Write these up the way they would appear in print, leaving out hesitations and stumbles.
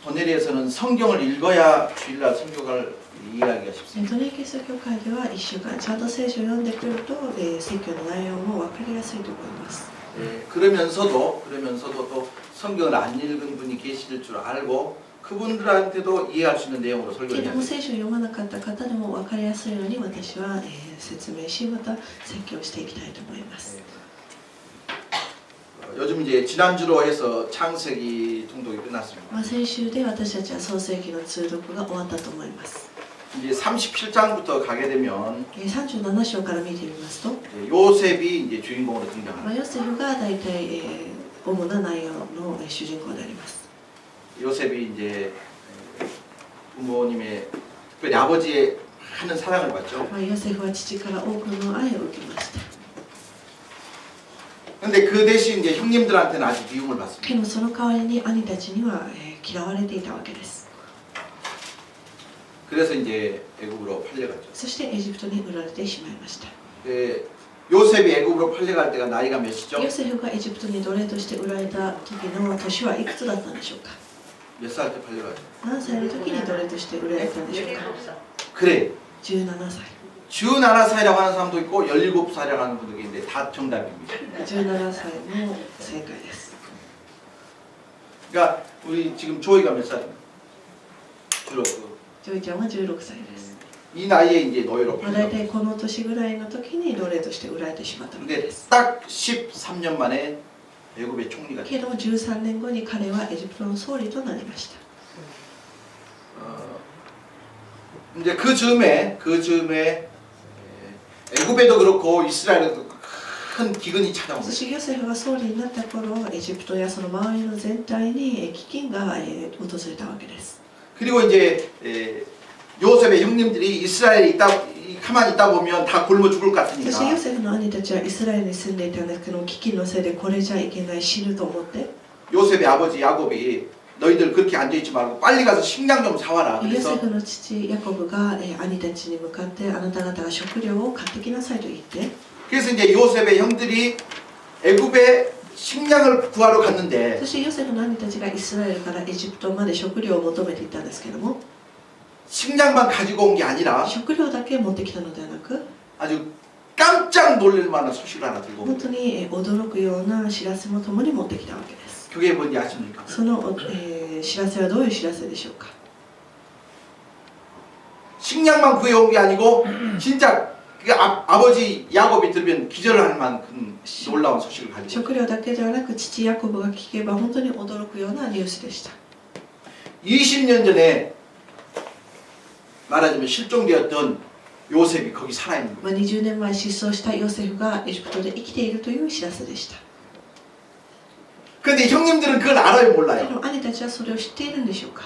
도네리에서는 성경을 읽어야 주일날 성경을 이해하기가 쉽습니다. トネキリスト教会では1週間ちゃんと聖書を読んでくると、説教の内容も分かりやすいと思います。 그러면서도 또 성경을 안 읽은 분이 계실 줄 알고 그분들한테도 이해할 수 있는 내용으로 け 설교해야 ども 됩니다. 聖書を読まなかった方でも分かりやすいように私は、説明しまた説教していきたいと思います。 요즘 이제 지난주로 해서 창세기 통독이 끝났습니다. 先週で私たちは創世記の通読が終わったと思います。 이제 37장부터 가게 되면 37章から見てみますと、 요셉이 이제 주인공으로 등장합니다. ヨセフが大体、主な内容の主人公であります。 요셉이 이제 부모님의 특별히 아버지의 하는 사랑을 받죠. ヨセフは父から多くの愛を受けました。 근데 그 대신 이제 형님들한테는 아주 미움을 받습니다. でもその代わりに兄たちには、嫌われていたわけです。 그래서 이제 애굽으로 팔려갔죠. そしてエジプトに売られてしまいました。 요셉이 애굽으로 팔려갈 때가 나이가 몇이죠? ヨセフがエジプトに奴隷として売られた時の年はいくつだったんでしょうか。 몇 살 때 팔려가죠? 何歳の時に奴隷として売られたんでしょうか。 그래. 17歳。 17살이라고 하는 사람도 있고 17살이라고 하는 분도 있는데 다 정답입니다. 17歳も正解です。 그러니까 우리 지금 조이가 몇 살입니까? 주로 ジョイちゃんは16歳です。 이 나이에 이제 노예로 大 팔려. 体この年ぐらいの時に奴隷として売られてしまったわけ 근데 です。 딱 13년 만에 애굽의 총리가 けども13年後に彼はエジプトの総理となりました。 이제 그 즈음에 애굽에도 그렇고 이스라엘에도 큰 기근이 そ 찾아옵니다. してヨセフが総理になった頃、エジプトやその周りの全体に飢饉が訪れたわけです。 그리고 이제 요셉의 형님들이 이스라엘에 가만히 있다 보면 다 굶어 죽을 것 そしてヨ 같으니까 セフの兄たちはイスラエルに住んでいたんですけど、飢饉のせいでこれじゃいけない、死ぬと思って、 요셉의 아버지 야곱이 너희들 그렇게 앉아있지 말고 빨리 가서 식량 좀 사와라. ヨセ 그래서 フの父ヤコブが兄たちに向かって、あなた方が食料を買ってきなさいと言って、 그래서 이제 요셉의 형들이 애굽에 식량을 구하러 갔는데 そしてヨセフの兄たちがイスラエルからエジプトまで食料を求めていったんですけども、 식량만 가지고 온 게 아니라 食料だけ持ってきたのではなく、 아주 깜짝 놀랄 만한 소식을 하나 들고 本 옵니다. 当に驚くような知らせも共に持ってきたわけです。 그게 뭔지 아십니까? その、知らせはどういう知らせでしょうか。 식량만 구해온 게 아니고 진짜 그 아버지 야곱이 들으면 기절할 만큼 놀라운 소식을 가지고 食料だけではなく、父ヤコブが聞けば本当に驚くようなニュースでした。 20년 전에 말하자면 실종되었던 요셉이 거기 살아있는 거예요. 20年前失踪したヨセフがエジプトで生きているという知らせでした。 그런데 형님들은 그걸 알아요, で 몰라요? も兄たちはそれを知っているんでしょうか。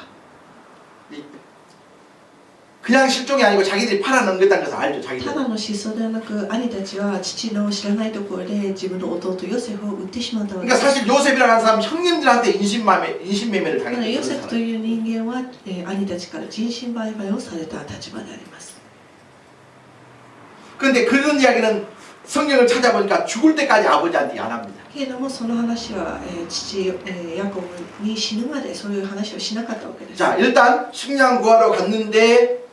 그냥 실종이 아니고 자기들이 팔아넘겼다는 것을 알죠, た 자기들. だの失踪ではなく、兄たちは父の知らないところで自分の弟ヨセフを売ってしまったわけで 그러니까 す。 사실 요셉이라는 하는 사람은 형님들한테 인신매매를 だから 당했던 ヨセ 그런 フと 사람. いう人間は、兄たちから人身売買をされた立場であります。 그런데 그런 이야기는 성경을 찾아보니까 죽을 때까지 아버지한테 안 합니다. けれどもその話は、父、ヤコブに死ぬまでそういう話をしなかったわけです。 자, 일단 식량 구하러 갔는데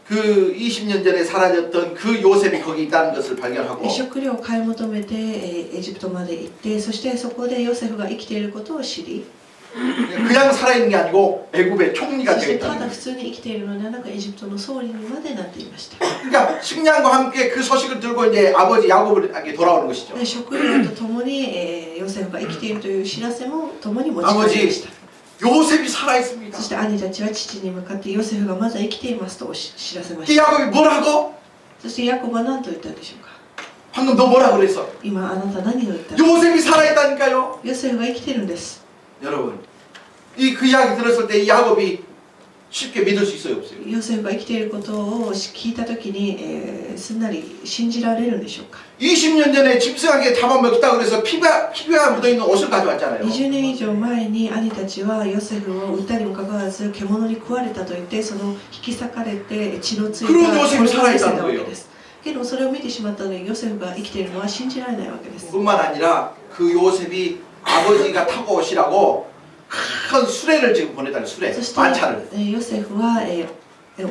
그 20년 전에 사라졌던 그 요셉이 거기 있다는 것을 발견하고 食料を買い求めて、エジプトまで行って、そしてそこでヨセフが生きていることを知り、 그냥 살아있는 게 아니고 애굽의 총리가 そしてた 되겠다는 だ 거예요. 普通に生きているのではなく、エジプトの総理にまでなっていました。 그러니까 식량과 함께 그 소식을 들고 이제 아버지 야곱에게 돌아오는 것이죠. で食料とともに、ヨセフが生きているという知らせも共に持ち帰りました。 요셉이 살아있습니다. そして兄たちは父に向かってヨセフがまだ生きていますと知らせま 이 した。 야곱이 뭐라고? そしてヤコブは何と言ったんでしょうか。 방금 너 뭐라 그랬어? 今あなた何を言ったの？ 요셉이 살아있다니까요. ヨセフが生きているんです。 여러분, 그 이야기 들었을 때 이 야곱이 쉽게 믿을 수 있어요, 없어요? ヨセフが生きていることを聞いたときに、すんなり信じられるんでしょうか。 20년 전에 짐승에게 잡아먹다 그래서 피가 묻어있는 옷을 가져왔잖아요. 20年以上前に兄たちはヨセフを売ったにもかかわらず獣に食われたと言ってその引き裂かれて血のついた衣を見せたわけです。けどそれを見てしまったのでヨセフが生きているのは信じられないわけです。 뿐만 아니라 그 요셉이 아버지가 타고 오시라고 큰 수레를 지금 보내달래 수레 そして 마차를 ヨセフは、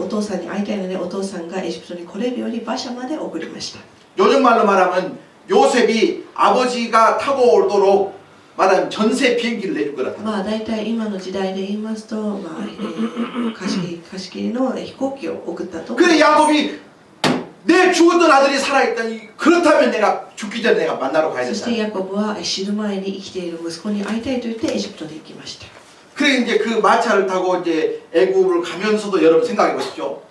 お父さんに会いたいのでお父さんがエジプトに来れるように馬車まで送りました 요즘 말로 말하면 요셉이 아버지가 타고 오도록 말하면 전세 비행기를 내줄 거라 まあ大体今の時代で言いますと、まあ貸し切りの飛行機を送ったと 그래 야곱이 내 죽었던 아들이 살아있다니 그렇다면 내가 죽기 전에 내가 만나러 가야 そし 된다 てヤコブは死ぬ前に生きている息子に会いたいと言ってエジプトに行きました 그래 이제 그 마차를 타고 이제 애굽을 가면서도 여러분 생각해 보십시오.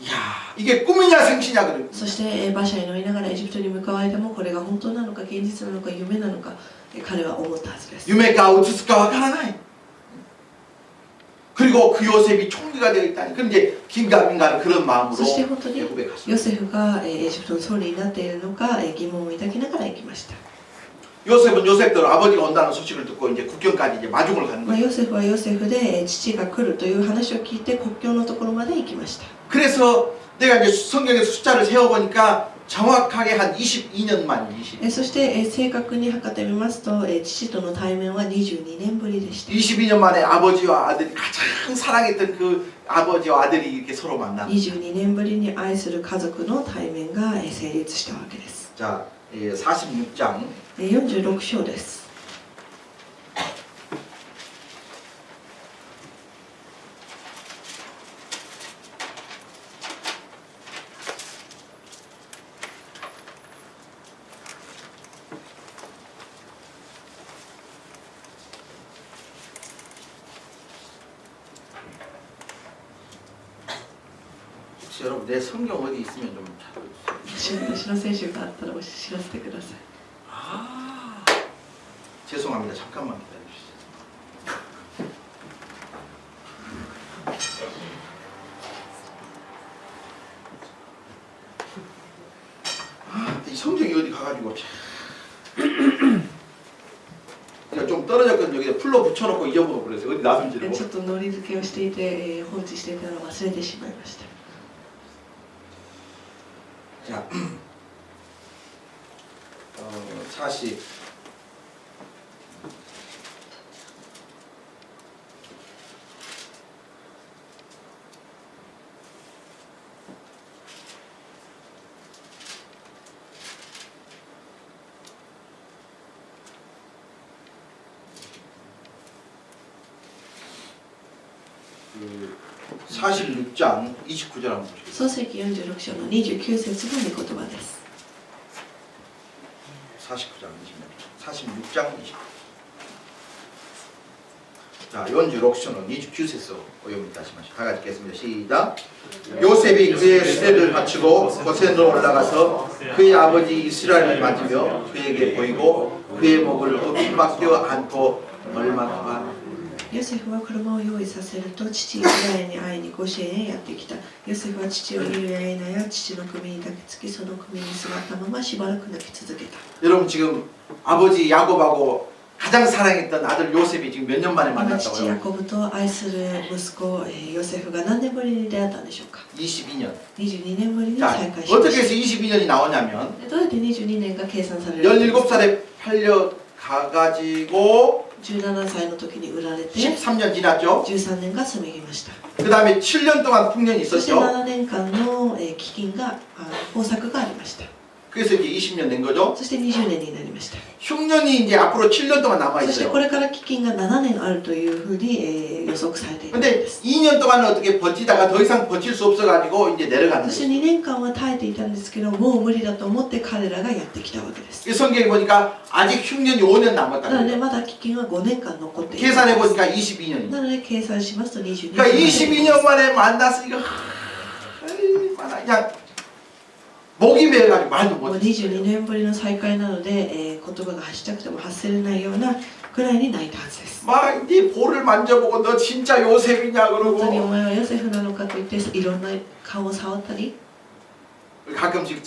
이야 이게 꿈이냐 생시냐 그래. そして馬車に乗りながらエジプトに向かう間もこれが本当なのか現実なのか夢なのか彼は思ったはずです 유메가 우투스카와 가나이. 그리고 그 요셉이 총리가 되어 있다니. 그럼 이제 긴가민가는 그런 마음으로 そして本当に 애굽에 갔습니다. ヨセフがエジプトの総理になっているのか疑問を抱きながら行きました 요셉은 요셉대로 아버지가 온다는 소식을 듣고 이제 국경까지 이제 마중을 가는 まあ 거예요. ヨセフはヨセフで父が来るという話を聞いて国境のところまで行きました 그래서 내가 이제 성경의 숫자를 세어보니까 정확하게 한 22년 만이에요. そして正確に測ってみますと父との対面は22年ぶりでした 22년 만에 아버지와 아들이 가장 사랑했던 그 아버지와 아들이 이렇게 서로 만나. 22年ぶりに愛する家族の対面が成立したわけです 자, 46장 46章です 혹시 여러분 내 성경 어디 있으면 좀 찾아주세요. 私の聖書があったら知らせてください 아, 죄송합니다. 잠깐만 기다려주세요. 아, 이 성경이 어디 가가지고 그러니까 좀 떨어졌거든요. 여기다 풀로 붙여놓고 잊어보고 그랬어요. 어디 놔둔지를. ちょっとのり付けをしていて放置していたのを忘れてしまいました 자, 40. 그 46장 29절 한번 보시겠어요? 創世記46章の29節の御言葉です 49장 46장 29. 자, 46쇼는 29세서 오염이 다시 마시고 다 같이 읽겠습니다. 시작. 요셉이 그의 수레를 갖추고 고센으로 올라가서 그의 아버지 이스라엘을 맞으며 그에게 보이고 그의 목을 엎박겨 안고 얼마나 ヨセフは車を用意させると父イスラエルに会いにゴシェンへやってきた。ヨセフは父を見るや否や父の首に抱きつきその首に座ったまましばらく泣き続けた。 여러분 지금 아버지 야곱하고 가장 사랑했던 아들 요셉이 지금 몇 년 만에 今父ヤ 만났다고요? コブと愛する息子ヨセフが何年ぶりに出会ったんでしょうか。 22년. 22年ぶりに 자, 再会しま 어떻게 し 해서 22년이 나오냐면 た。どうやって22年が計算されるのか。 17살에 팔려 가가지고 17歳の時に売られて 13년 지났죠. 13年が過ぎました。 그 다음에 7년 동안 풍년이 そして 있었죠. 7年間の飢饉が豊作がありました。 그래서 이제 20년 된 거죠. そして20年になりました。 흉년이 이제 앞으로 7년 동안 남아 そして 있어요. これから飢饉が7年あるというふうに、予測されているん 근데 です。 2년 동안은 어떻게 버티다가 더 이상 버틸 수 없어가지고 이제 내려가는 そして 거예요. 2年間は耐えていたんですけどもう無理だと思って彼らがやってきたわけです。 이 성경에 보니까 아직 흉년이 5년 なの 남았다는 で 거예요. まだ飢饉は5年間残っている。 계산해 보니까 22년이에요. なので計算しますと22年。 그러니까 22년 만에 만났으니까 그냥 목이 메어가지고 말도 もう 못해. 22年ぶりの再会なので、言葉が発したくても発せれないようなくらいに泣いたはずです。 막 네 볼을 만져보고 너 진짜 요셉이냐 本当にお 그러고 前はヨセフなのかと言っていろんな顔を触ったり 가끔씩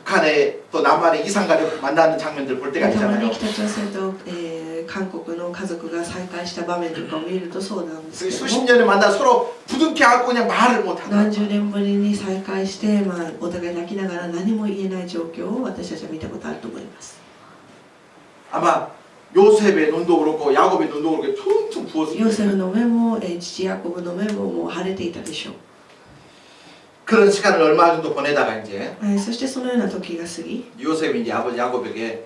북한에 또 남한에 이상가족 만나는 장면들 볼 때가 たま 있잖아요. に北朝鮮と、韓国の家族が再会した場面とかを見るとそうなんですけど 수십 も 년을 만나 서로 부둥켜 안고 그냥 말을 못하다. 何十年ぶりに再会して、お互い泣きながら何も言えない状況を私たちは見たことあると思います。 아마 요셉의 눈도 그렇고 야곱의 눈도 그렇게 퉁퉁 부었습니다. ヨセフの目も、父ヤコブの目ももう腫れていたでしょう。 그런 시간을 얼마 정도 보내다가 이제 そしてそのような時が過ぎ、 요셉이 이제 아버지 야곱에게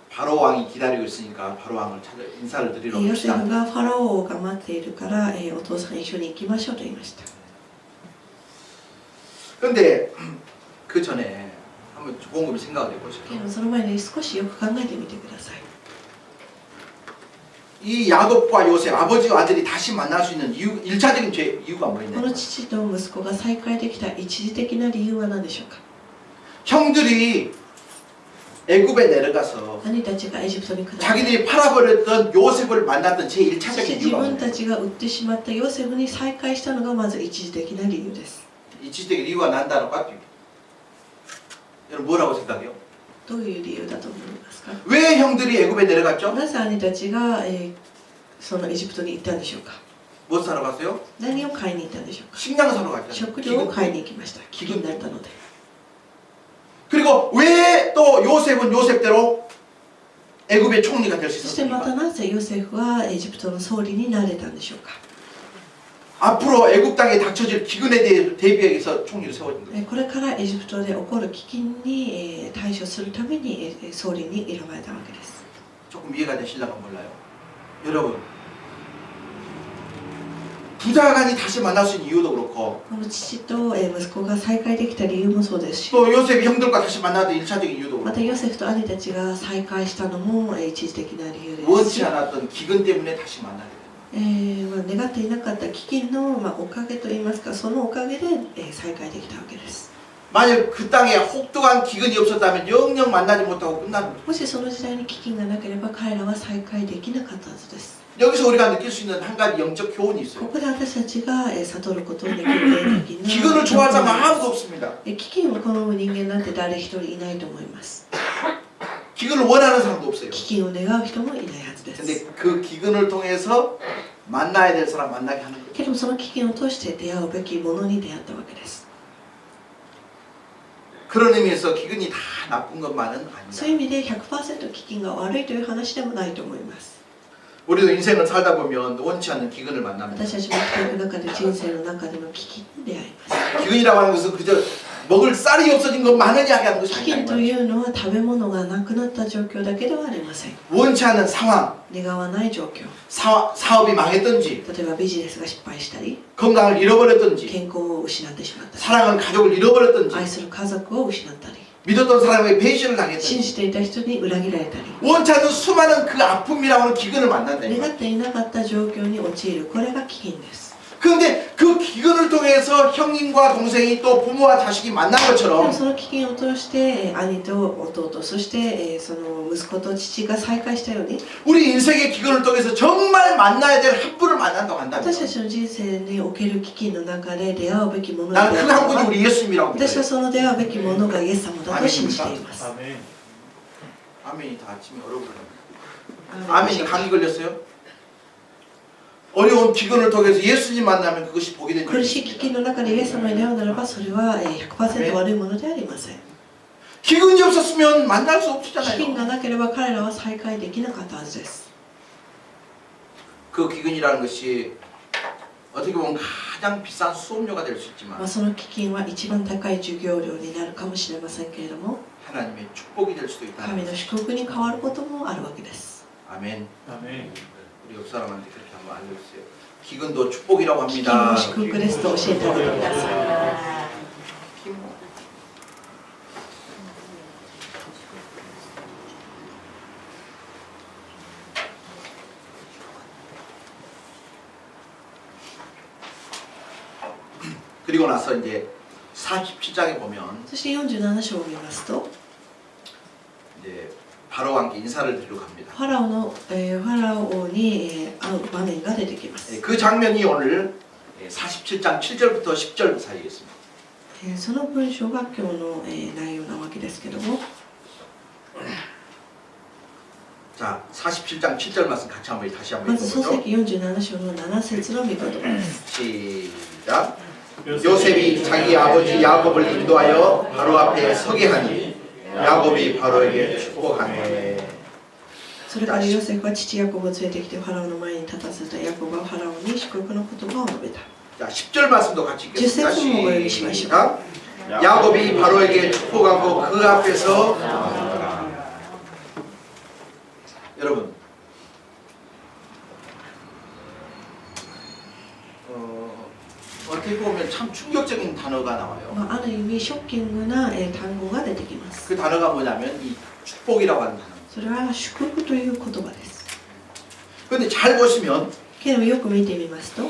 바로 왕이 기다리고 있으니까 바로 왕을 찾아 인사를 드리러 ヨセ 갑시다. フがファラオが待っているから、お父さん一緒に行きましょうと言いました。 근데 그 전에 한번 곰곰이 생각을 해보시죠. でもその前に少しよく考えてみてください。 이 야곱과 요셉 아버지와 아들이 다시 만날 수 있는 이유, 1차적인 이유가 こ 뭐였냐? の父と息子が再会できた一時的な理由は何でしょうか。 형들이 애굽에 내려가서 兄たちがエジプトに下って、 자기들이 팔아버렸던 요셉을 만났던 そして 제1차적인 自 이유가 分た 뭐냐? ちが売ってしまったヨセフに再会したのがまず一時的な理由です。 이치적인 이유가 난다는 것 같아요. 여러분 뭐라고 생각해요? どういう理由だと思いますか。 왜 형들이 애굽에 내려갔죠? なぜ兄たちが、そのエジプトに行ったんでしょうか。 뭐 사러 갔어요? 何を買いに行ったんでしょうか。 식량 사러 갔잖아요. 食料を買いに行きました。飢饉になったので。 그리고 왜 또 요셉은 요셉대로 애굽의 총리가 될 수 そしてまた 있었습니까? なぜヨセフはエジプトの総理になれたんでしょうか。 앞으로 애굽 땅에 닥쳐질 기근에 대비하기 위해서 총리를 세워진 거예요. これからエジプトで起こる飢饉に対処するために総理に選ばれたわけです。 조금 이해가 되실라가 몰라요. 여러분 부자간이 다시 만날 수 있는 이유도 그렇고 この父と息子が再会できた理由もそうですし、 또 요셉이 형들과 다시 만나던 1차적인 이유도 ま 그렇고 たヨセフと兄たちが再会したのも一時的な理由です 원치 し、 않았던 기근 때문에 다시 만나게 돼요. 願っていなかった飢饉の、おかげといいますか、そのおかげで、再会できたわけです。 만약 그 땅에 혹독한 기근이 없었다면 영영 만나지 못하고 끝나는 거죠. もしその時代に飢饉がなければ彼らは再会できなかったはずです。 여기서 우리가 느낄 수 있는 한 가지 영적 교훈이 こ 있어요. こで私たちが悟ることのできる的な 기근을 좋아하는 사람 아무도 없습니다. 飢饉を好む人間なんて誰一人いないと思います。 기근을 원하는 사람도 없어요. 飢饉を願う人もいないはずです。 근데 그 기근을 통해서 만나야 될 사람 만나게 하는 거죠. けれどその飢饉を通して出会うべきものに出会ったわけです。 그런 의미에서 기근이 다 나쁜 것만은 そういう 아니다. 意味で 100% 飢饉が悪いという話でもないと思います。 우리도 인생을 살다 보면 원치 않는 기근을 만납니다. 私たちも生きていく中で人生の中での飢饉に出会います。 기근이라고 하는 것은 그저 먹을 쌀이 없어진 것만을 이야기하는 것이 飢饉と 아니다. いうのは食べ物がなくなった状況だけではありません。 원치 않는 상황, 願わない状況。 사업이 망했든지 例えばビジネスが失敗したり、 건강을 잃어버렸든지 健康を失ってしまったり、 사랑하는 가족을 잃어버렸든지 愛する家族を失ったり、 믿었던 사람에게 배신을 信 당했든지 じていた人に裏切られたり、 원치 않는 수많은 그 아픔이라고 하는 기근을 만난다. 願っていなかった状況に陥る、これが飢饉です。 그런데 그 기근을 통해서 형님과 동생이 또 부모와 자식이 만난 でも 것처럼 その飢饉を通して兄と弟、そしてその息子と父が再会したように、 우리 인생의 기근을 통해서 정말 만나야 될 한 분을 만난다고 한다면 私たちの人生における飢饉の中で出会うべきものに 나는 出 그 会う 한 の 분이 は、 우리 예수님이라고 私は 믿어요. その出会うべきものがイエス様だと信じています。 아멘. 아멘이 다 아침에 얼어버려. アーメン 아멘이 감기 걸렸어요? 어려운 기근을 통해서 예수님 만나면 그것이 복이 되는 苦しい飢饉の中でイエス様に出会うならば、それは100% 悪いものではありません。 기근이 없었으면 만날 수 飢饉 없었잖아요. がなければ彼らは再会できなかったはずです。 그 기근이라는 것이 어떻게 보면 가장 비싼 수업료가 될 수 있지만 その飢饉は一番高い授業料になるかもしれませんけれども、 하나님의 축복이 될 수도 있다. 神の祝福に変わることもあるわけです。 아멘. 아멘. 우리 옆 사람한테 그렇게 한번 알려주세요. 기근도 축복이라고 飢饉 합니다. も祝福ですと教えてあげてください。 그리고 나서 이제 47장에 보면 そして47章を見ますと、 이제 바로 왕께 인사를 드리러 갑니다. ファラオに会う場面が出てきます。 그 장면이 오늘 47장 7절부터 10절 사이겠습니다. その文章が今日の内容なわけですけども、 자, 47장 7절 말씀 같이 한번 다시 한번 まず創 읽어보죠. 世記47章の7節の御言葉です。 시작. 요셉이 자기 아버지 야곱을 인도하여 바로 앞에 서게 하니 야곱이 바로에게 축복하네. それからヨセフは父ヤコブを連れてきてファラオの前に立たせた。ヤコブはファラオに祝福の言葉を述べた。 자, 10절 말씀도 같이 읽겠습니다. 10節もお読みしましょう。 시작. 야곱이 바로에게 축복하고 그 앞에서 여러분 어떻게 보면 참 충격적인 단어가 나와요. まあ、ある意味ショッキングな単語が出てきます。 그 단어가 뭐냐면 이 축복이라고 하는 단어. それは祝福という言葉です。 그런데 잘 보시면 けれどよく見てみますと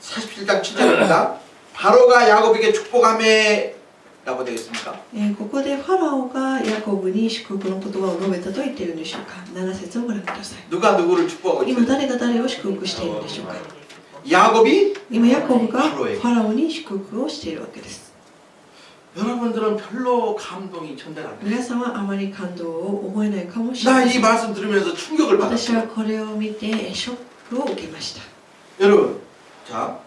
47장 7절입니다. 바로가 야곱에게 축복하매 라고 되어 있습니까? ここでファラオがヤコブに祝福の言葉を述べたと言っているんでしょうか。7節をご覧ください。 누가 누구를 축복하고 今 있어요? 誰が誰を祝福しているんでしょうか。 야곱이 今ヤコブがファラオに祝福をしているわけです。 여러분들은 별로 감동이 전달 안 돼요. 皆さんはあまり感動を覚えないかもしれま 나 せ 이 ん。 말씀 들으면서 충격을 私 받았어요. はこれを見てショックを受けました。 여러분, 자,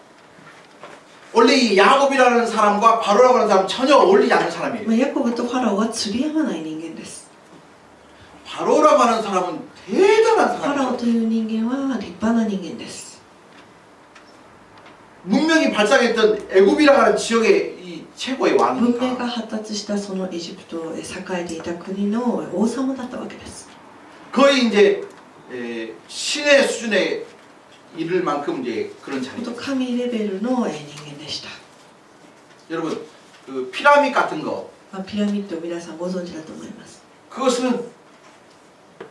원래 이 야곱이라는 사람과 바로라고 하는 사람은 전혀 어울리지 않는 まあ 사람이에요. ヤコブとファラオは釣り合わない人間です。 바로라고 하는 사람은 대단한 ファラオ 사람이에요. という人間は立派な人間です。 문명이 발달했던 애굽이라고 하는 지역의 이 최고의 文明 왕이니까 が発達したそのエジプトで栄えていた国の王様だったわけです。 거의 이제 신의 수준에 이를 만큼 이제 그런 本当 자리입니다. 神レベルの人間でした。 여러분, 그 피라미드 같은 거 まあ、ピラミッドを皆さんご存知だと思います。 그것은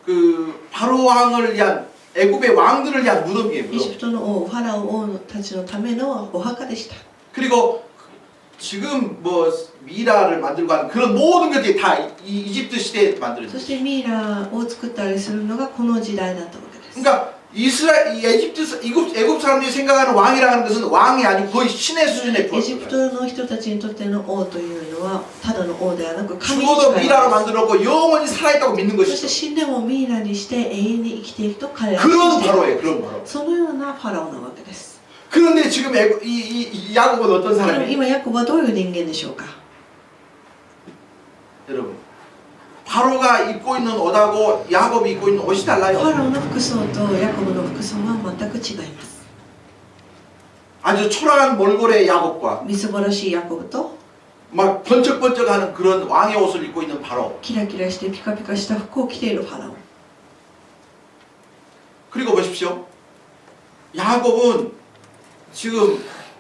그 바로 왕을 위한 애굽의 왕들을 위한 무덤이에요. エジ 무덤. プトの王、ファラオ王たちのためのお墓でした。 그리고 지금 뭐 미라를 만들고 하는 그런 모든 것들이 다 이집트 시대에 そ 만들어졌어요. してミイラを作ったりするのがこの時代だったわけです。 그러니까 이스라엘, 애굽 사람들이 생각하는 왕이라는 것은 왕이 아니고 거의 신의 수준의 エジプ 부분. トの人たちにとっての王というのはただの王ではなく神に 죽어도 近い 미라로 わけです。 만들었고 영원히 살아있다고 믿는 そして 것이죠. 死んでもミイラにして永遠に生きていくと彼らは 그런 信じている。 바로예요. 그런 바로. そのようなファラオなわけです。 그런데 지금 이 야곱은 어떤 でも 사람이에요? 今ヤコブはどういう人間でしょうか。 여러분, 바로가 입고 있는 옷하고 야곱이 입고 있는 옷이 ファ 달라요. ラオの服装とヤコブの服装は全く違います。 아주 초라한 몰골의 야곱과 みすぼらしいヤコブと 막 번쩍번쩍하는 그런 왕의 옷을 입고 있는 바로. キラキラしてピカピカした服を着ているファラオ。 그리고 보십시오. 야곱은 지금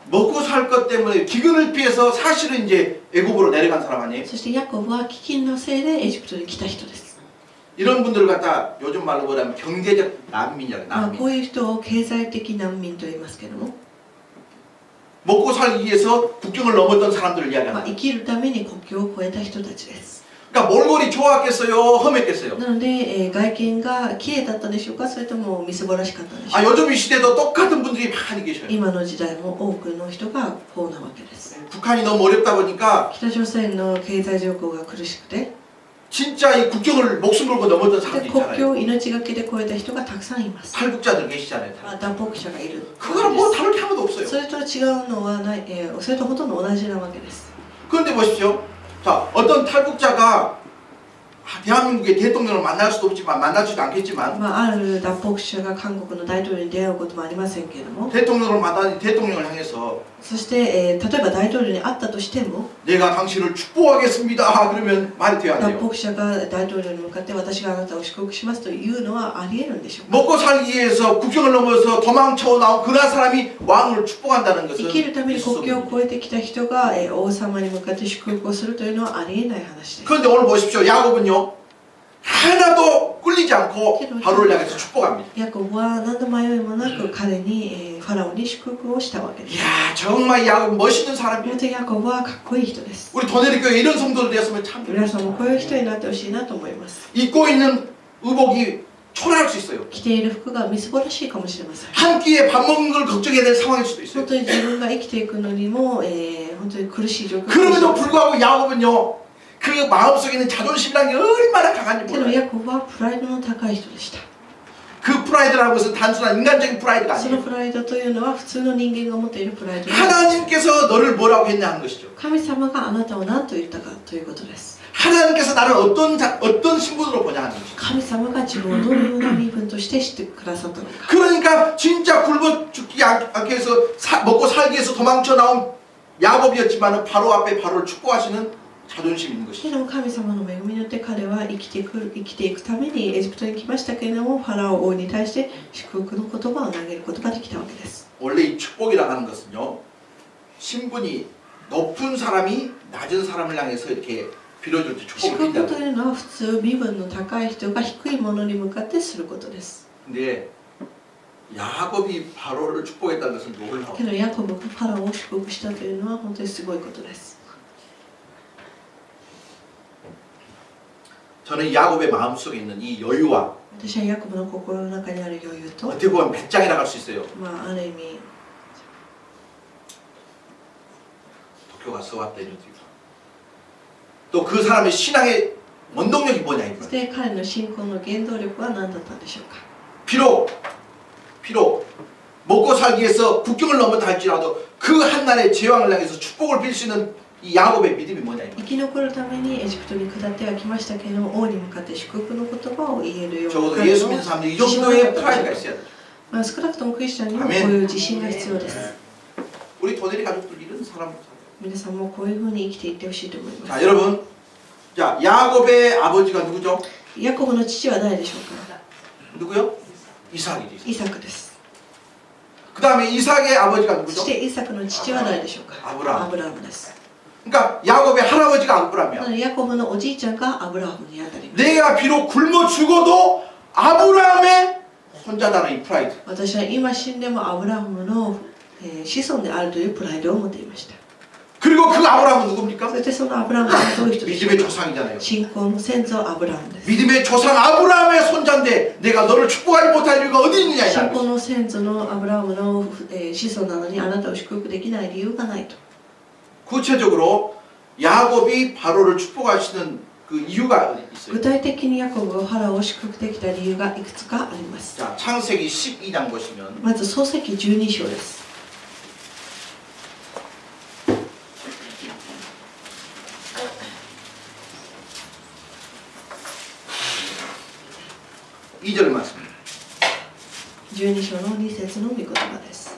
먹고 살 것 때문에 기근을 피해서 사실은 이제 애굽으로 내려간 사람 아니에요? そしてヤコブは飢饉のせいでエジプトに来た人です。 이런 분들을 갖다 요즘 말로 뭐냐면 경제적 난민이라고 まあ、 난민. こういう人を経済的難民と言いますけども、 먹고 살기 위해서 국경을 넘었던 사람들을 まあ、 이야기합니다. 生きるために国境を越えた人たちです。 그러니까 몰골이 좋았겠어요? 험했겠어요? なので、外見が綺麗だったでしょうか、それともみすぼらしかったでしょ 아 うか。 요즘 이 시대도 똑같은 분들이 많이 계셔요. 今の時代も多くの人がこうなわけです。 북한이 너무 어렵다 보니까 北朝鮮の経済状況が苦しくて、 진짜 이 국경을 목숨 걸고 넘었던 で 사람들이 国 있잖아요. 境を命がけで越えた人がたくさんいます。 탈북자들 계시잖아요. まあ、脱北者がいる。 그거랑 뭐 다를 게 하나도 없어요. それと違うのはない、それとほとんど同じなわけです。 그런데 보십시오. 자, 어떤 탈북자가 대한민국의 대통령을 만날 수도 없지만 만나지도 않겠지만 まあ、ある脱北者が韓国の大統領に出会うこともありませんけれども、 대통령을 만나니 대통령을 향해서 そして、例えば大統領に会ったとしても、 내가 당신을 축복하겠습니다. 그러면 말이 돼야 脱 돼요. 北者が大統領に向かって私があなたを祝福しますというのはあり得るんでしょうか。 먹고 살기 위해서 국경을 넘어서 도망쳐 나온 그런 사람이 왕을 축복한다는 生 것은 きるために 있을 수 国境 없는 を越えてきた人が、王様に向かって祝福をするというのはありえない話です。 그런데 오늘 보십시오. 야곱은요. 하나도 꿀리지 않고 바로를 향해서 축복합니다. ヤコブは何の迷いもなく彼に、ファラオに祝福をしたわけです。 이야 정말 야곱 멋있는 사람이에요. 本当にヤコブはかっこいい人です。 우리 도내리교회 이런 성도들 되었으면 참 皆さんもこういう人になってほしいなと思います。 입고 있는 의복이 초라할 수 있어요. 着ている服がみすぼらしいかもしれません。 한 끼에 밥 먹는 걸 걱정해야 될 상황일 수도 있어요. 本当に自分が生きていくのにも、本当に苦しい状況かもしれ 그럼에도 ません。 불구하고 야곱은요. 그 마음속에 있는 자존심이라는 게 얼마나 강한지 けど 몰라요. ヤコブはプライドの高い人でした。 그 프라이드라는 것은 단순한 인간적인 프라이드가 その 아니에요. プライドというのは普通の人間が持っているプライドです。 하나님께서 너를 뭐라고 했냐 하는 것이죠. 神様があなたを何と言ったかということです。 하나님께서 나를 어떤 신분으로 보냐 하는 것이죠. 神様が自分をどのような身分としてしてくださったのか。 그러니까 진짜 굶어 죽기 않게 해서 먹고 살기 위해서 도망쳐 나온 야곱이었지만 바로 앞에 바로를 축복하시는 자존심 있는 け 것이죠. れども神様の恵みによって彼は生きていくためにエジプトに来ましたけれども、ファラオ王に対して祝福の言葉を投げることができたわけです。 원래 이 축복이라고 하는 것은요, 신분이 높은 사람이 낮은 사람을 향해서 이렇게 빌어줄 때 祝 축복을 福と 빈다. いうのは普通身分の高い人が低いものに向かってすることです。 근데 야곱이 바로를 축복했다는 것은 놀라워. けどヤコブがファラオを祝福したというのは本当にすごいことです。 저는 야곱의 마음속에 있는 이 여유와 私はヤコブの心の中にある余裕と、 어떻게 보면 배짱이 나갈 수 있어요. ある意味 도쿄 가서 왔다 이런 뜻이죠. 또 그 사람의 신앙의 원동력이 뭐냐 そ 이거. して彼の信仰の原動力は何だったんでしょうか。 비록 먹고 살기 위해서 국경을 넘었다 할지라도 그 한나라의 제왕을 향해서 축복을 빌 수 있는 이 야곱의 믿음이 뭐냐 이거. 生き残るためにエジプトに下ってはきましたけれども、王に向かって祝福の言葉を言えるよう 적어도 な 예수 믿는 사람들이 이 정도의 프라이드가 있어야 돼. まあ少なくともクリスチャンにもこういう自信が必要です。 우리 도네리 가족들 이런 사람. 皆さんもこういうふうに生きていってほしいと思いま 자 す。 여러분, 자 야곱의 아버지가 누구죠? ヤコブの父は誰でしょうか。 누구요? 이삭이지. イサクです。 그 다음에 이삭의 아버지가 そ 누구죠? してイサクの父は誰でしょうか。アブラハムアブラハムです。 그러니까 야곱의 할아버지가 な 아브라함이야. のでヤコブのおじいちゃんがアブラハムにあたります。 내가 비록 굶어 죽어도 아브라함의 손자다는 이 프라이드. 私は今死んでもアブラハムの子孫であるというプライドを持っていました。 그리고 그 아브라함은 누굽니까? そしてそのアブラハムはどういう人でしょう 믿음의 か。 조상이잖아요. 信仰の先祖アブラハムです。 믿음의 조상 아브라함의 손자인데 내가 너를 축복하지 못할 이유가 어디 있느냐 이 信 말이야. 仰の先祖のアブラハムの子孫なのにあなたを祝福できない理由がないと。 구체적으로 야곱이 바로를 축복하시는 그 이유가 있어요. 具体的にヤコブがファラオを祝福できた理由がいくつかあります。 자, 창세기 12장 보시면 まず創世記12章です。 2절 말씀. 12章の2節の御言葉です。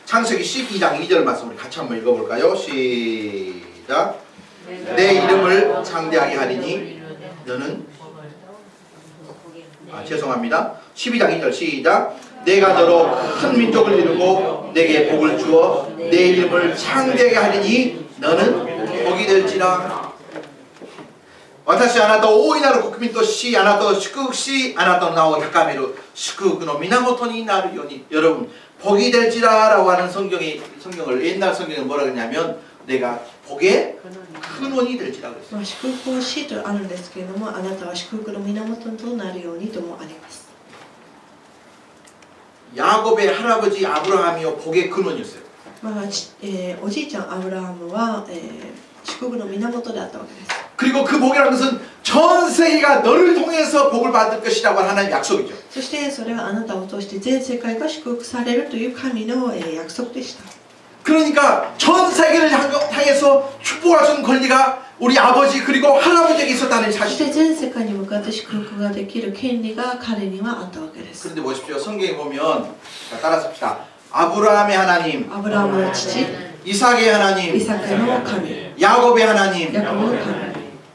창세기 12장 2절 말씀 우리 같이 한번 읽어볼까요? 시작. 내 이름을 창대하게 하리니 너는 죄송합니다. 12장 2절 시작. 내가 너로 큰 민족을 이루고 내게 복을 주어 내 이름을 창대하게 하리니 너는 복이 될지라. 私あなたを大いなる国民としあなたを祝福しあなたの名を高める祝福の源になるように. 여러분 복이 될지라라고 하는 성경을 옛날 성경에 뭐라 그러냐면 내가 복의 근원이 될지라고 했어요. 祝福をしとあるんですけれども、あなたは祝福の源となるようにともあります。 야곱의 할아버지 아브라함이요 복의 근원이었어요. おじいちゃんアブラハムは、祝福の源であったわけです。 그리고 그 복이라는 것은 전 세계가 너를 통해서 복을 받을 것이라고 하는 약속이죠. そしてそれはあなたを通して全世界が祝福されるという神の約束でした。 그러니까 전 세계를 향해서 축복할 수 있는 권리가 우리 아버지 그리고 할아버지에게 있었다는 そし 사실. て全世界に向かって祝福ができる権利が彼にはあったわけです。 그런데 보십시오. 성경에 보면 자, 따라서 아브라함의 하나님, アブラハムの父、 이삭의 イ 하나님, サクの神、 야곱의 하나님. ヤコブの神。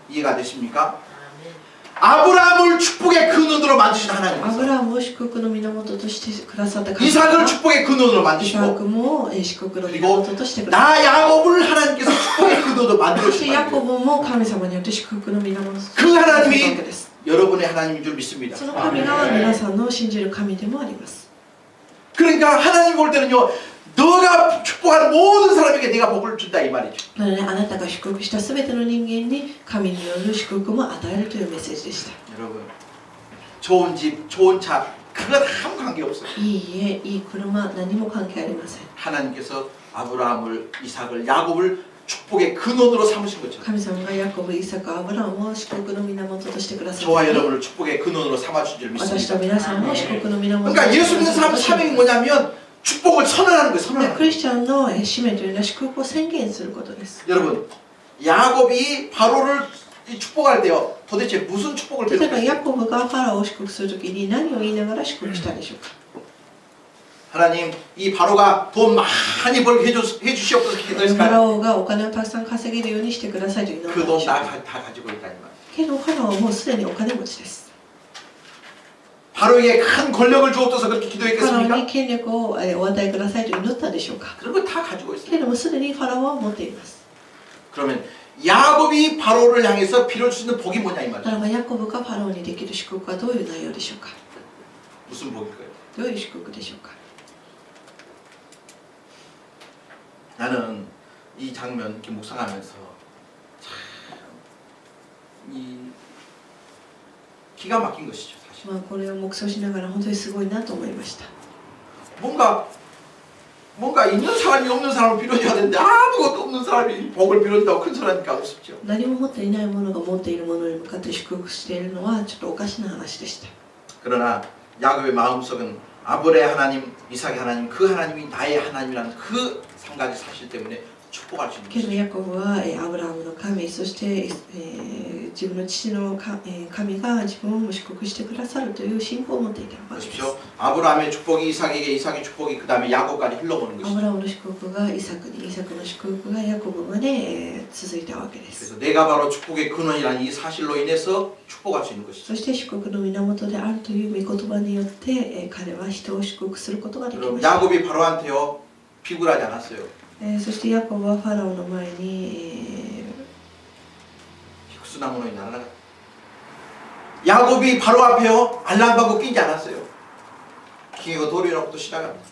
이해가 되십니까? 아브라함을 축복의 근원으로 만드신 ア 하나님. ブラハムを祝福の源としてくださった神 이삭을 様。 축복의 근원으로 イサ 만드시고 クも祝福の源としてくださっ 나 야곱을 하나님께서 축복의 근원으로 た。そして 만들어주신 ヤコ 하나님. ブも神様によって祝福の源として 그 くださったわ 하나님이 けです。 여러분의 하나님인 줄 믿습니다. その神が皆さんの信じる神でもあります。 그러니까 하나님 볼 때는요, 너가 축복하는 모든 사람에게 내가 복을 준다 이 말이죠. なのであなたが祝福したすべての人間に神による祝福も与えるというメッセージでした。 여러분, 좋은 집, 좋은 차, 그건 아무 관계 없어요. いい家、いい車、何も関係ありません。 하나님께서 아브라함을, 이삭을, 야곱을 축복의 근원으로 삼으신 것처럼 神様がヤコブ、イサク、アブラハムを祝福の源としてくださ 저와 った。 여러분을 축복의 근원으로 삼아주신 줄 私 믿습니다. と皆さんも祝福の源と 그러니까 して 예수 믿는 사람 사명이 뭐냐면 축복을 축복을 선언하는 거예요. で 선언하는 クリスチャンの使命というのは祝福を宣言することです。 여러분, 야곱이 바로를 축복할 때요. 도대체 무슨 축복을 例えば 빌었겠어요? ヤコブがファラオを祝福するときに何を言いながら祝福したでしょうか。 하나님, 이 바로가 돈 많이 벌게 해주시옵소서 ファ 기도했을까요? ラオがお金をたくさん稼げるようにしてくださいというの 그 は 돈 다 가지고 있다 이 말. けどファラオはもうすでにお金持ちです。 바로에게 큰 권력을 주옵소서 그렇게 ファラオ 기도했겠습니까? に権力をお与えくださいと祈ったでしょうか。 그런 거 다 가지고 있어요. けれどもすでにファラオは持っています。 그러면 야곱이 바로를 향해서 빌어줄 수 있는 복이 뭐냐 이 な 말이죠. らばヤコブがファラオにできる祝福はどういう内容でしょうか。 무슨 복일까요? どういう祝福でしょうか。 나는 이 장면 이렇게 묵상하면서 참 이 기가 막힌 것이죠 사실. まあこれを黙想しながら本当にすごいなと思いました。 뭔가 있는 사람이 없는 사람을 빌어줘야 되는데 아무것도 없는 사람이 복을 빌어준다고 큰 소리하니까 우습죠. 何も持っていない者が持っている者に向かって祝福しているのはちょっとおかしな話でした。 그러나 야곱의 마음속은 아브라함의 하나님, 이삭의 하나님, 그 하나님이 나의 하나님이라는 그 한 가지 사실 때문에 축복할 수 있는 けど 것이죠. ヤコブはアブラハムの神、そして自分の父の神が自分を祝福してくださるという信仰を持っていたわけです。 보십시오. 아브라함의 축복이 이삭에게, 이삭의 축복이 그 다음에 야곱까지 흘러오는 アブ 것이죠. ラハムの祝福がイサクに、イサクの祝福がヤコブまで続いたわけです。 그래서 내가 바로 축복의 근원이라는 이 사실로 인해서 축복할 수 있는 것이죠. そして祝福の源であるという御言葉によって彼は人を祝福することができま 그럼 した。 야곱이 바로한테요 비굴하지 않았어요. そしてヤコブはファラオの前に、 흑수나무로 날아가. 야곱이 바로 앞에요 알람방구 끼지 않았어요. 기회가 도리라고 또 시작합니다.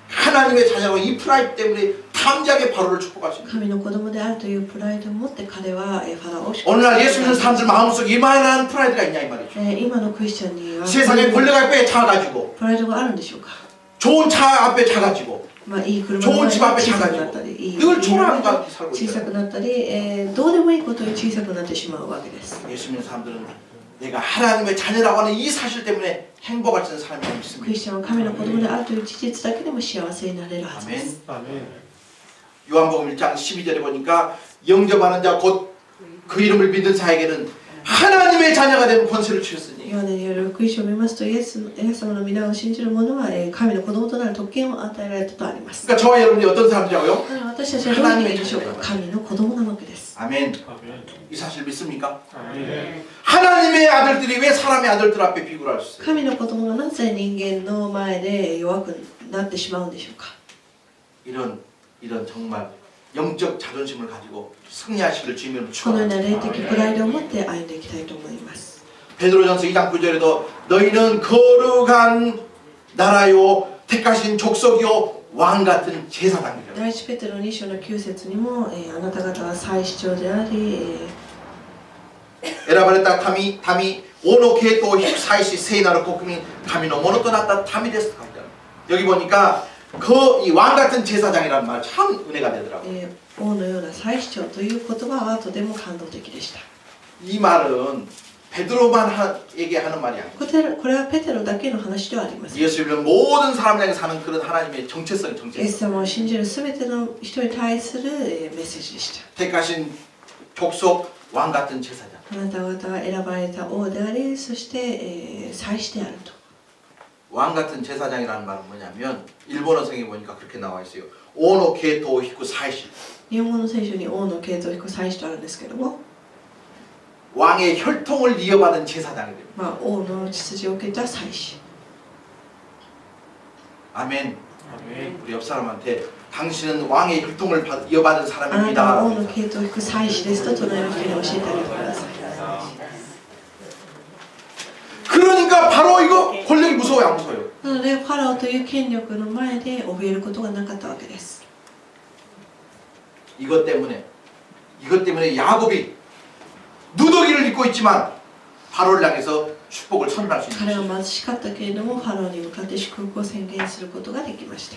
하나님의 자녀로 이 프라이드 때문에 담대하게 바로를 축복할 수 있는. 神の子供であるというプライドを持って彼はファラオを祝福 오늘날 し 예수 믿는 사람들 마음속에 이만한 프라이드가 있냐 이 말이죠. 今のクリスチャンには 세상에 권력 앞에 작아지고 プライドがあるんでしょうか。 좋은 차 앞에 작아지고 まあいい車 좋은 집 が 앞에 小さくな 작아지고 ったり、いい 늘 초라한 가운데 살고 小さ 있어요. くなったり、どうでもいいことに小さくなってしまうわけです。 예수 믿는 사람들은 내가 하나님의 자녀라고 하는 이 사실 때문에 행복할 수 있는 사람이 クリ 있습니다. スチャンは神の子供であるという事実だけでも幸せになれるはずです。 요한복음 1장 12절에 보니까 영접하는 자 곧 그 이름을 믿는 자에게는 하나님의 자녀가 되는 권세를 주셨으니 ヨハネによる福音書を見ますと、イエス様の皆を信じる者は神の子供となる特権を与えられたとあります。 그러니까 저와 여러분이 어떤 사람들이라고요? 私たちはどういう意味でしょうか。神の子供なわけです。 아멘. 이 사실 믿습니까? 하나님의 아들들이 왜 사람의 아들들 앞에 비굴할 수 있어요? 神の子供がなぜ人間の前で弱くなってしまうんでしょうか。 이런 정말 영적 자존심을 가지고 승리하시길 주님으로 このような霊 축원합니다. 的プライドを持って歩んでいきたいと思います。 베드로전서 2장 9절에도 너희는 거룩한 나라요 택하신 족속이요 왕 같은 제사장이라. 第一ペテロ2章の9節にも、あなた方は祭司長であり、 選ばれた民王の系統を祭司聖なる国民神のものとなった民です. 여기 보니까 그 이 왕 같은 제사장이라는 말 참 은혜가 되더라고요. 王のような祭司長という言葉はとても感動的でした。 이 말은 베드로만에게 하는 말이 아니에요. これはペテロだけの話ではありません。 예수 믿는 모든 사람에게 사는 그런 하나님의 정체성. イエス様を信じるすべての人に対するメッセージでした。 택하신 족속 왕 같은 제사장. あなた方は選ばれた王であり、そして、祭司であると。 왕 같은 제사장이라는 말은 뭐냐면 일본어성에 보니까 그렇게 나와 있어요. 오노 게토 히쿠 사이시. 日本語の聖書に王の系統を引く祭司とあるんですけども、 왕의 혈통을 이어받은 제사장이 됩니다. まあ、王の血筋を受けた祭司。 아멘. 우리 옆 사람한테 당신은 왕의 혈통을 이어받은 あなたは 사람입니다. 王の系統を引く祭司ですと隣の人に教えてあげてください。 그러니까 바로 이거 권력이 무서워요, 안 무서워요? なのでファラオという権力の前で怯えることがなかったわけです。 이것 때문에 야곱이 누더기를 입고 있지만 바로를 향해서 축복을 선언할 수 있는 彼は 것이죠. 貧しかったけれどもファラオに向かって祝福を宣言することができました。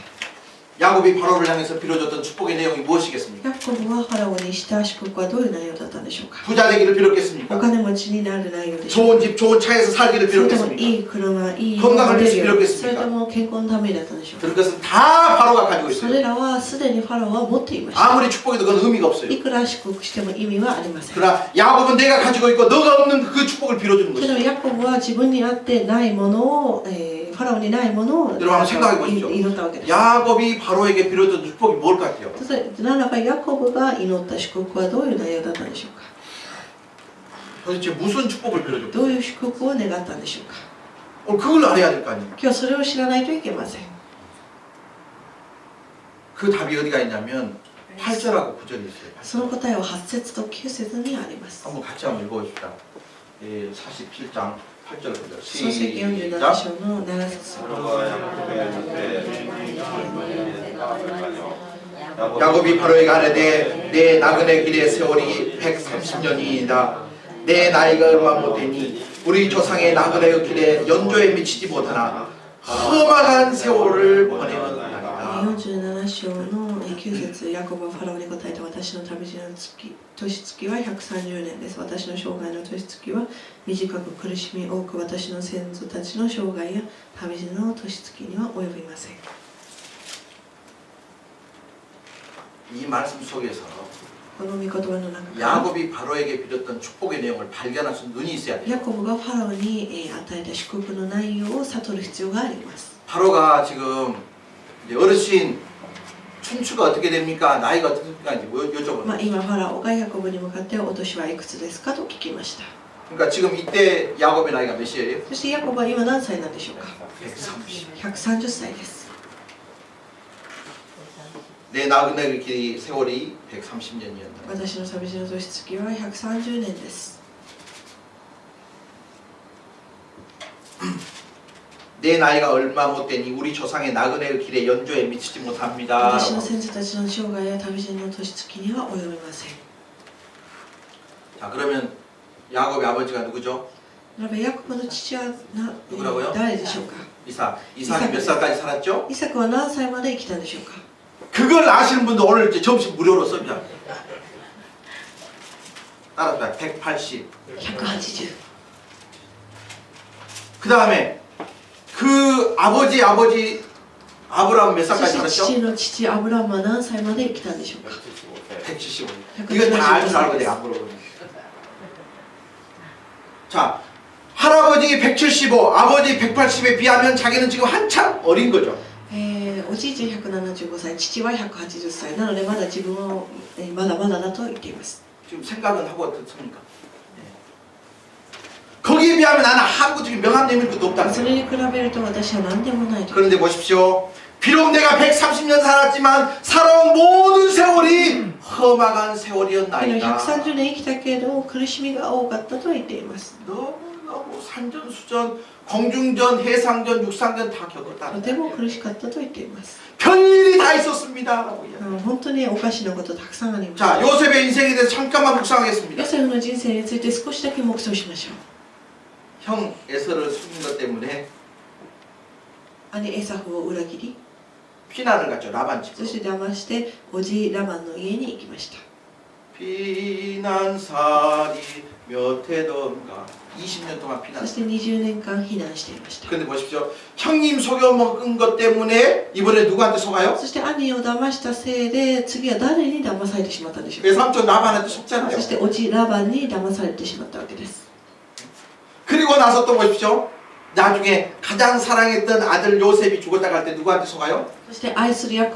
야곱이 바로를 향해서 빌어줬던 축복의 내용이 무엇이겠습니까? ヤコブはファラオにした祝福はどういう内容だったんでしょうか。 부자 되기를 お 빌었겠습니까? 金持ちになる内容でしょうか。 좋은 집, 좋은 차에서 살기를 それとも 빌었겠습니까? いい車、いい 건강을 モデル 위해서 빌었겠습니까? それとも健康のためだったんでしょうか。 그런 것은 다 바로가 가지고 そ 있어요. れらはすでにファラオは持っていました。 아무리 축복해도 그건 의미가 없어요. いくら祝福しても意味はありません。 그러나 야곱은 내가 가지고 있고 너가 없는 그 축복을 빌어주는 けど 것이죠. ヤコブは自分にあってないものを、ファラオにないものを 여러분 한번 생각해 보십시오. 祈ったわけです。 야곱이 바로에게 빌어준 축복이 뭘 것 같아요? ならばヤコブが祈った祝福はどういう内容だったんでしょうか。 도대체 무슨 축복을 빌어줬고 どういう祝福を願ったんでしょうか。 오늘 그걸 알아야 될 거 아니에요. 今日それを知らないといけません。 그 답이 어디가 있냐면 8절하고 9절이 있어요. その答えは8節と9節にあります。 한번 같이 한번 읽어봅시다. 47장 8절 9절 創世記47 시작. 章の7節。 야곱이 바로에게 가라되 내 나그네 길의 세월이 130년이니이다. 내 나이가 얼마 못되니 우리 조상의 나그네의 길에 연조에 미치지 못하나 험악한 세월을 보내었나이다. 47章の9節、ヤコブはファラオに答えた。私の旅路の年月は130年です。私の生涯の年月は短く苦しみ多く、私の先祖たちの生涯や旅路の年月には及びません。 이 말씀 속에서 この御言葉の中から 야곱이 바로에게 빌었던 축복의 내용을 발견할 수 있는 눈이 있어야 돼요. ヤコブがファラオに与えた祝福の内容を悟る必要があります。 바로가 지금 이제 어르신 춘추가 어떻게 됩니까? 나이가 어떻게 됩니까? 이제 여쭤보는 今ファラオがヤコブに向かってお年はいくつですかと聞きました。 그러니까 지금 이때 야곱의 나이가 몇이에요? そしてヤコブは今何歳なんでしょうか。 130. 130歳です。 내 나그네 길이 세월이 130년이었다. 私の旅路の年月は130年です。 내 나이가 얼마 못되니 우리 조상의 나그네의 길에 연조에 미치지 못합니다. 私の先祖たちの生涯や旅路の年月には及びません。 자 그러면 야곱의 아버지가 누구죠? ならばヤコブの父は누구라고요? 誰でしょうか。 이삭이 몇 살까지 살았죠? イサクは何歳まで生きたんでしょうか。 그걸 아시는 분도 오늘 이제 점심 무료로 씁니다. 따라서 180. 180。 그 다음에 그 아버지 아브라함 몇 そ 살까지 して 살았죠? 父の父アブラムは何歳まで生きたんでしょうか。 175. 이거 다 알 줄 알고 내가 안 물어보네. 자, 할아버지 175, 아버지 180에 비하면 자기는 지금 한참 어린 거죠. おじいちゃん175歳、父は180歳なのでまだ自分を、まだまだだと言っています。 지금 생각은 하고 듣습니까? 거기에 비하면 나는 한국적인 명함내밀 것도 없다. それに比べると私は何でもないと。 그런데 보십시오. 비록 내가 130년 살았지만 살아온 모든 세월이 험악한 けど 세월이었나이다. 130年生きたけれども苦しみが多かったと言っています。 너무너무 산전수전, 공중전, 해상전, 육상전 다 겪었다. とても苦しかったと言っています。 별일이 다 있었습니다. 라고 이야기합니다. 本当におかしなことたくさんあります。 자, 요셉의 인생에 대해서 잠깐만 묵상하겠습니다. ヨセフの人生について少しだけ黙想しましょう。 형 에서를 숨긴 것 때문에 姉エサフを裏切り、 피난을 갔죠. 라반 そ 집으로. して騙しておじラバンの家に行きました。 피난살이 몇 해던가 20년 동안 そ 피난. して20年間避難していました。 근데 보십시오. 형님 속여먹은 것 때문에 이번에 누구한테 속아요? そして兄を騙したせいで次は誰に騙されてしまったんでしょう 내 か。 삼촌 라반한테 속잖아요. そしておじラバンに騙されてしまったわけです。 그리고 나서 또 보십시오. 나중에 가장 사랑했던 아들 요셉이 죽었다 갈 때 누구한테 속아요? そして愛する息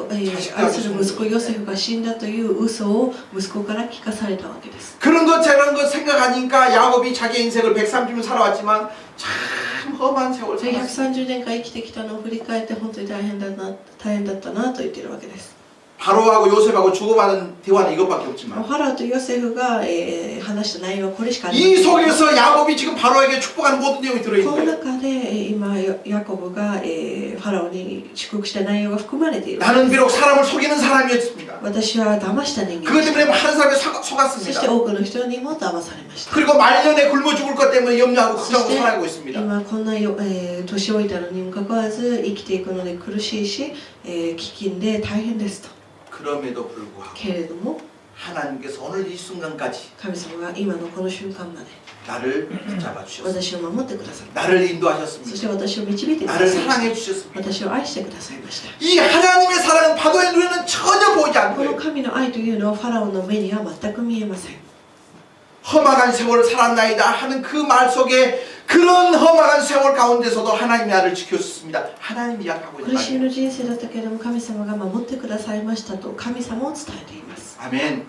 子ヨセフが死んだという嘘を息子から聞かされたわけです。 그런 것 저런 것 생각하니까 야곱이 자기 인생을 130년 살아왔지만 참 험한 세월 それ 살았어요. 130年間生きてきたのを振り返って本当に大変だったなと言っているわけです。 바로하고 요셉하고 주고받은 대화는 이것밖에 フ 없지만 ァラオとヨセフが、話した内容はこれしかありま 이 せん。 속에서 야곱이 지금 바로에게 축복하는 모든 내용이 こ 들어있는 の 거예요. 中で今ヤコブが、ファラオに祝福した内容が含まれている。 나는 비록 사람을 속이는 사람이었습니다. 私は騙した人間 그것 でし 때문에 た。 많은 사람이 そして 속았습니다. 多くの人にも騙されました。 그리고 말년에 굶어 죽을 것 때문에 염려하고 そし 걱정하고 て 살아가고 있습니다. 今こんな年老いたのにもかかわらず生きていくので苦しいし、飢饉で大変ですと。 그럼에도 불구하고 けれども 하나님께서 오늘 이 순간까지 神様が今のこの瞬間まで 나를 붙잡아 주셨습니다. 私を守ってくださった。 나를 そ 인도하셨습니다. して私を導いてくだ 나를 さいました。 사랑해 주셨습니다. 私を愛してくださいました。 이 하나님의 사랑은 파도의 눈에는 전혀 보이지 この 않고요. 神の愛というのはファラオの目には全く見えません。 험악한 세월을 살았나이다 하는 그 말 속에 그런 험악한 세월 가운데서도 하나님이 나를 지켜줬습니다. 하나님이 약하고 苦しみ 있는 の人生だったけれども神様が守ってくださいましたと神様を伝えています。 아멘.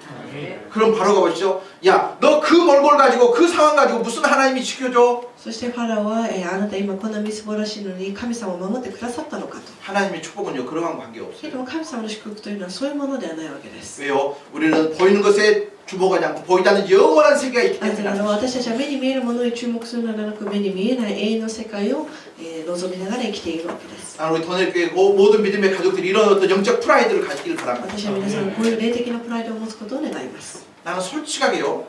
그럼 바로 가보시죠. 야, 너 그 몰골 가지고 그 상황 가지고 무슨 하나님이 지켜줘? そしてファラオはあなた今こんなみすぼらしいのに神様を守ってくださったのかと。 하나님의 축복은요 그런 관계 けれ 없어요. ども神様の祝福というのはそういうものではないわけです。 왜요? 우리는 보이는 것에 주목하지 않고 보이지 않는 영원한 세계가 있기 なぜなら 때문에 私たちは目に見えるものに注目するのではなく目に見えない永遠の世界を望みながら生きているわけです。 우리 더넬교회 모든 믿음의 가족들이 이런 어떤 영적 프라이드를 가지기를 바랍니다. 私は皆さんこういう霊的なプライドを持つことを願います。 나는 솔직하게요.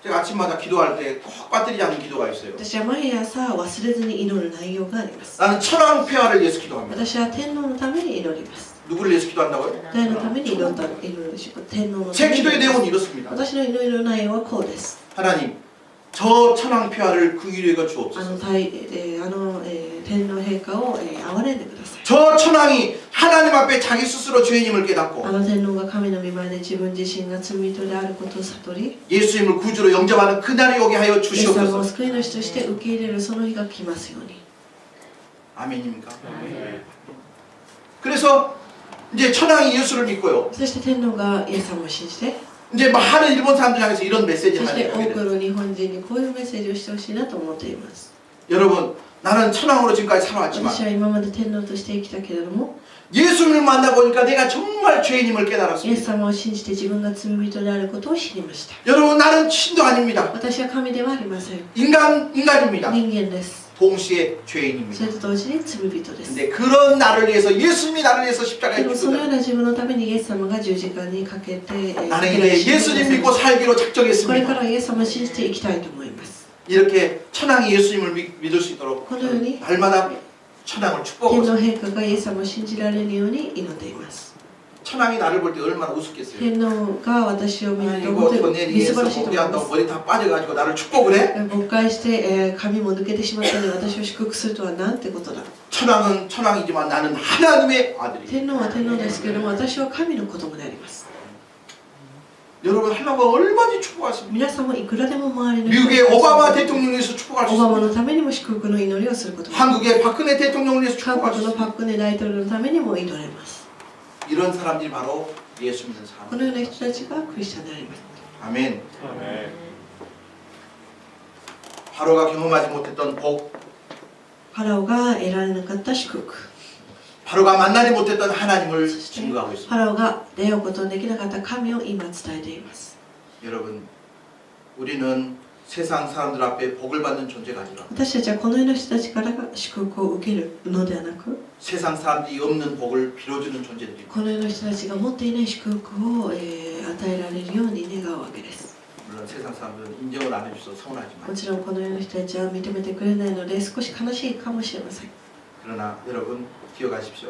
제가 아침마다 기도할 때 꼭 빠뜨리지 않는 기도가 있어요. 私は毎朝忘れずに祈る内容があります。 나는 천황폐하를 위해서 기도합니다. 私は天皇のために祈ります。 누구를 위해서 기도한다고요? 誰のために祈るでしょうか。天皇のた 제 めに 기도의 내용은 이렇습니다. 私の祈りの内容はこうです。 하나님, 저 천황폐하를 그 위로가 주옵소서. 天皇陛下を憐れんでください。 저 천황이 하나님 앞에 자기 스스로 죄인임을 깨닫고 天皇が神の御前で自分自身が罪人であることを悟り、 예수님을 구주로 영접하는 그날이 오게 하여 イエス様を 주시옵소서. 救い主として受け入れるその日が来ますように。 아멘입니까? 그래서 이제 천황이 예수를 믿고요. そして天皇がイエス様を信じて、 이제 많은 일본 사람들 향해서 이런 메시지를 そして 하게 多く 돼요. の日本人にこういうメッセージをしてほしいなと思っています。 여러분, 나는 천황으로 지금까지 살아왔지만 私は今まで天皇として生きたけれども、 예수님을 만나보니까 내가 정말 죄인임을 イエス 깨달았습니다. 様を信じて自分が罪人であることを知りました。 여러분, 나는 신도 아닙니다. 私は神ではありません。 인간입니다. 人間です。 동시에 そ 죄인입니다. れと同時に罪人です。 근데 그런 나를 위해서 예수님이 나를 위해서 で 십자가에 もそのよう 죽으셨다. な自分のためにイエス様が十字架にかけて、 나는 이제 예수님 믿고 살기로 これか 작정했습니다. らイエス様を信じていきたいと思います。 이렇게 천황이 예수님을 믿을 수 있도록 このように 날마다 천황을 天 축복하고 皇陛下がイエス様を信じられるように祈っています。 천황이 나를 볼 때 얼마나 우습겠어요. 天皇が私を見ると 이거 本当に 더넬이 みすぼ 위해서 らしいと思い 무리한다고 ます。 머리 다 빠져가지고 나를 축복을 해? 誤解して、髪も抜けてしまったので私を祝福するとはなんてことだ。 천황은 천황이지만 나는 하나님의 아들이에요. 天皇は天皇ですけれども私は神の子供であります。 여러분 하려고 얼마든지 축복하십니다. 皆さんもいくらでも周りの 미국의 오바마 대통령을 위해서 축복할 수 オバマ 있습니다. のためにも祝福の祈りをすることが、 한국의 박근혜 대통령을 위해서 韓 축복할 수 国の 있습니다. パク・クネ大統領のためにも祈れます。 이런 사람들이 바로 예수 믿는 こ 사람. のような人たちがクリスチャンであります。 아멘. 바로가 경험하지 못했던 복, ファラオが得られなかった祝福、 바로가 만나지 못했던 하나님을 증거하고 フ 있습니다. ァラオが出会うことのできなかった神を今伝えています。 여러분, 우리는 세상 사람들 앞에 복을 받는 존재가 아니라 私たちはこのような人たちから祝福を受けるのではなく、 세상 사람들이 없는 복을 빌어주는 존재들입니다. このような人たちが持っていない祝福を、与えられるように願うわけです。 물론 세상 사람들은 인정을 안 해줘서 も 서운하지만 ちろんこのような人たちは認めてくれないので少し悲しいかもしれません。 그러나 여러분 기억하십시오.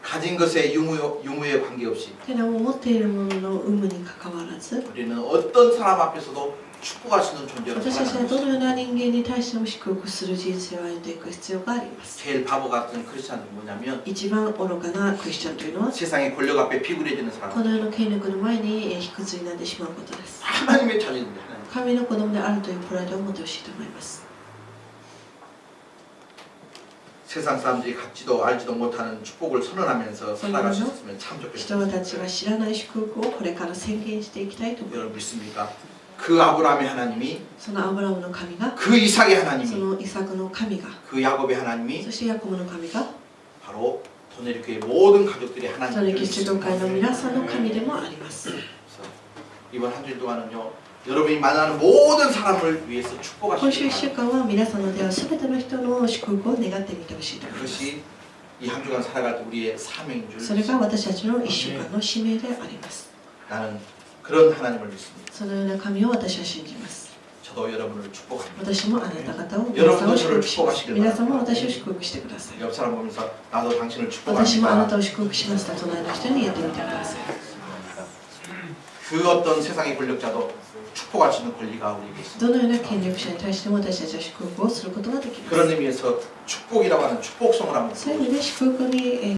가진 것에 유무에 관계없이 けども持っているものの有無にかかわらず、 우리는 어떤 사람 앞에서도 축복할 수 있는 존재로 私たちは 살아가는 ど 것입니다. のような人間に対しても祝福する人生を歩んでいく必要があります。 제일 바보 같은 크리스찬은 뭐냐면 一番愚かなクリスチャンというのは 세상의 권력 앞에 비굴해지는 こ 사람. の世の権力の前に卑屈になってしまうことです。 하나님의 자녀인데 神の子供であるというプライドを持ってほしいと思います。 세상 사람들이 갖지도 알지도 못하는 축복을 선언하면서 살아갈 수 있으면 참 人 좋겠습니다. たちが知らない祝福をこれから宣言していきたいと思い 여러분 ます。 믿습니까? 그 아브라함의 하나님이 そのアブラムの神が、 그 이삭의 そ 하나님이 のイサクの神が、 그 야곱의 하나님이 そしてヤコブの神が、 바로 도네리교의 모든 가족들이 その 하나님을 キリスト教会の皆さんの神でもあります。 그래서 이번 한 주일 동안은요 여러분이 만나는 모든 사람을 위해서 今週 축복하시기 1週 바랍니다. 間は皆さんの出会うすべての人の祝福を願ってみてほしいと思います。 그것이 이 한 주간 살아갈 때 우리의 사명인 줄 それが私たちの1週間の使命であります。 나는 그런 하나님을 믿습니다. そのような神を私は信じます。 저도 여러분을 축복합니다. 私もあなた方を皆さんを祝福します。皆さんも私を祝福してください。 옆 사람 보면서 나도 당신을 私もあなた 축복합니다. を祝福しますと隣の人に言ってみてください。 그 어떤 세상의 권력자도 축복할 수 있는 권리가 우리에게 있습니다. どのような権力者に対しても私たちは祝福をすることができます。 그런 의미에서 축복이라고 하는 축복성을 한번 そういう意味で祝福に